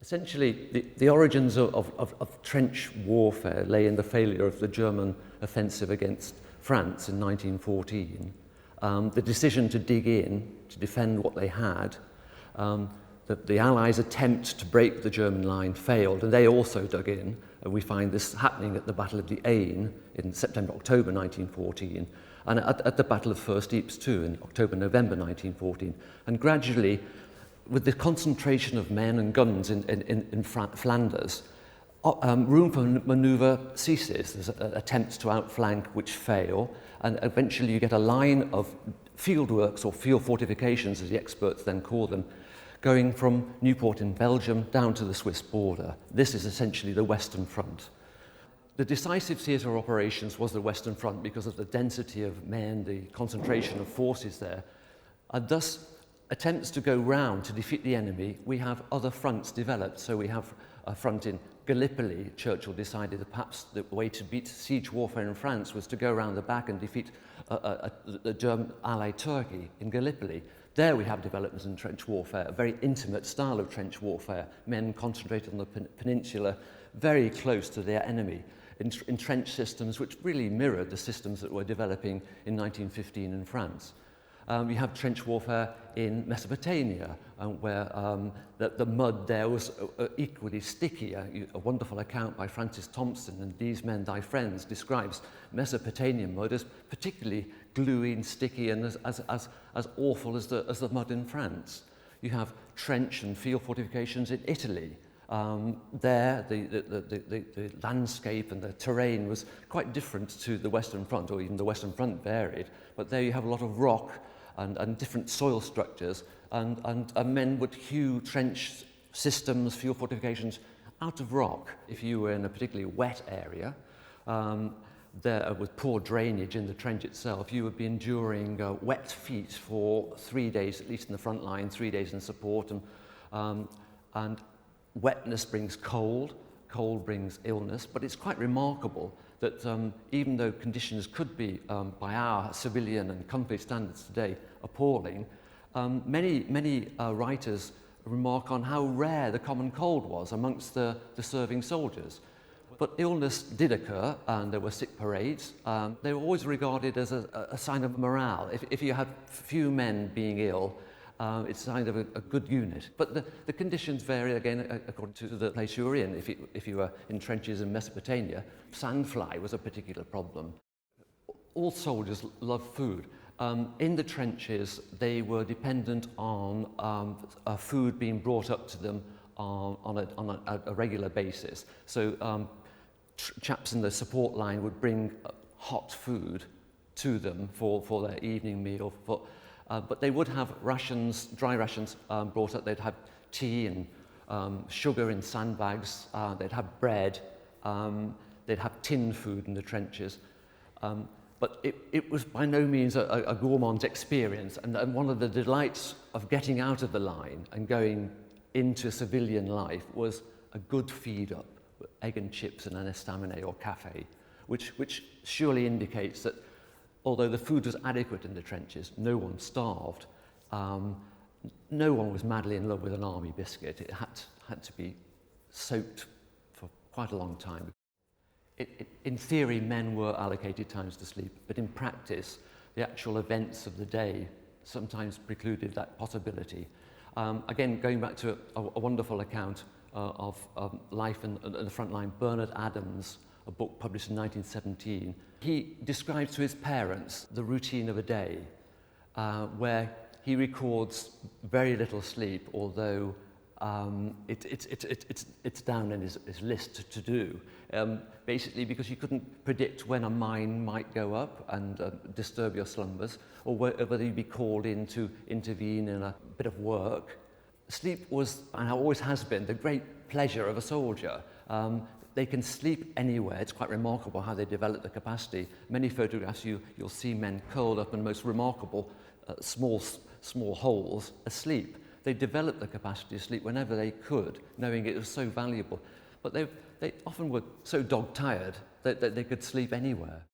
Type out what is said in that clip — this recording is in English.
Essentially, the origins of trench warfare lay in the failure of the German offensive against France in 1914. The decision to dig in, to defend what they had, the Allies' attempt to break the German line failed, and they also dug in. And we find this happening at the Battle of the Aisne in September-October 1914, and at the Battle of First Ypres too in October-November 1914. And gradually, with the concentration of men and guns in Flanders, room for manoeuvre ceases. There's attempts to outflank which fail, and eventually you get a line of fieldworks or field fortifications, as the experts then call them, going from Nieuport in Belgium down to the Swiss border. This is essentially the Western Front. The decisive theatre of operations was the Western Front because of the density of men, the concentration of forces there, and thus attempts to go round to defeat the enemy. We have other fronts developed. So we have a front in Gallipoli. Churchill decided that perhaps the way to beat siege warfare in France was to go around the back and defeat the German ally Turkey in Gallipoli. There we have developments in trench warfare, a very intimate style of trench warfare, men concentrated on the peninsula, very close to their enemy, in trench systems which really mirrored the systems that were developing in 1915 in France. We have trench warfare in Mesopotamia, where the mud there was equally sticky. A wonderful account by Francis Thompson and These Men Thy Friends describes Mesopotamian mud as particularly gluey and sticky and as awful as the mud in France. You have trench and field fortifications in Italy. There, the landscape and the terrain was quite different to the Western Front, or even the Western Front varied, but there you have a lot of rock and different soil structures, and men would hew trench systems, field fortifications, out of rock. If you were in a particularly wet area, there with poor drainage in the trench itself, you would be enduring wet feet for 3 days, at least in the front line, 3 days in support, and wetness brings cold brings illness, but it's quite remarkable that even though conditions could be, by our civilian and comfort standards today, appalling, many writers remark on how rare the common cold was amongst the serving soldiers. But illness did occur, and there were sick parades. They were always regarded as a sign of morale. If you had few men being ill, it's a sign of a good unit. But the conditions vary again according to the place you were in. If you were in trenches in Mesopotamia, sandfly was a particular problem. All soldiers love food. In the trenches, they were dependent on food being brought up to them on a regular basis. So chaps in the support line would bring hot food to them for their evening meal. But they would have rations, dry rations brought up. They'd have tea and sugar in sandbags. They'd have bread. They'd have tin food in the trenches. But it was by no means a gourmand's experience. And one of the delights of getting out of the line and going into civilian life was a good feed-up, egg and chips and an estaminet or café, which surely indicates that although the food was adequate in the trenches, no one starved. No one was madly in love with an army biscuit. It had to be soaked for quite a long time. In theory, men were allocated times to sleep, but in practice, the actual events of the day sometimes precluded that possibility. Again, going back to a wonderful account of life in the front line, Bernard Adams, a book published in 1917, he describes to his parents the routine of a day, where he records very little sleep, although it's down in his list to do, basically because you couldn't predict when a mine might go up and disturb your slumbers, or whether you'd be called in to intervene in a bit of work. Sleep was, and always has been, the great pleasure of a soldier. They can sleep anywhere. It's quite remarkable how they develop the capacity. Many photographs you'll see men curled up in most remarkable small holes asleep. They developed the capacity to sleep whenever they could, knowing it was so valuable. But they often were so dog-tired that they could sleep anywhere.